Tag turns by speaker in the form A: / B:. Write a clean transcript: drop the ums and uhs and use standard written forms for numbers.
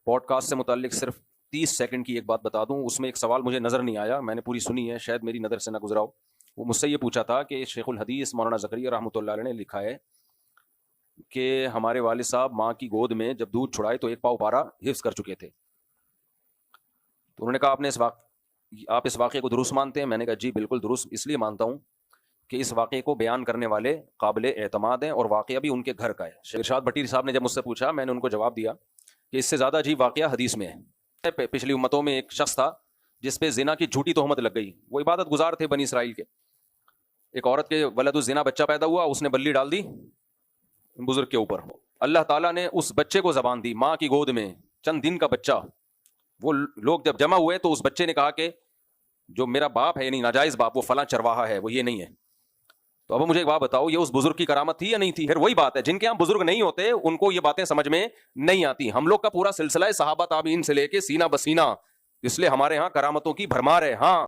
A: Pod cost سے متعلق صرف 30 سیکنڈ کی ایک بات بتا دوں. اس میں ایک سوال مجھے نظر نہیں آیا, میں نے پوری سنی ہے, شاید میری نظر سے نہ گزرا ہو. وہ مجھ سے یہ پوچھا تھا کہ شیخ الحدیث مولانا زکریا رحمۃ اللہ علیہ نے لکھا ہے کہ ہمارے والد صاحب ماں کی گود میں جب دودھ چھڑائے تو 1 پاؤ پارا حفظ کر چکے تھے. تو انہوں نے کہا آپ اس واقعے کو درست مانتے ہیں؟ میں نے کہا جی بالکل درست اس لیے مانتا ہوں کہ اس واقعے کو بیان کرنے والے قابل اعتماد ہیں اور واقعہ بھی ان کے گھر کا ہے. شیخ ارشاد بٹیر صاحب نے جب مجھ سے پوچھا, میں نے ان کو جواب دیا کہ اس سے زیادہ عجیب واقعہ حدیث میں ہے. پچھلی امتوں میں ایک شخص تھا جس پہ زنا کی جھوٹی تہمت لگ گئی. وہ عبادت گزار تھے بنی اسرائیل کے. ایک عورت کے ولد الزنا بچہ پیدا ہوا, اس نے بلی ڈال دی بزرگ کے اوپر. اللہ تعالیٰ نے اس بچے کو زبان دی, ماں کی گود میں چند دن کا بچہ. وہ لوگ جب جمع ہوئے تو اس بچے نے کہا کہ جو میرا باپ ہے یعنی ناجائز باپ وہ فلاں چرواہا ہے, وہ یہ نہیں ہے. تو اب مجھے ایک بات بتاؤ, یہ اس بزرگ کی کرامت تھی یا نہیں تھی؟ پھر وہی بات ہے, جن کے یہاں بزرگ نہیں ہوتے ان کو یہ باتیں سمجھ میں نہیں آتی. ہم لوگ کا پورا سلسلہ ہے صحابہ تابعین سے لے کے سینہ بسینہ, اس لیے ہمارے ہاں کرامتوں کی بھرمار ہے. ہاں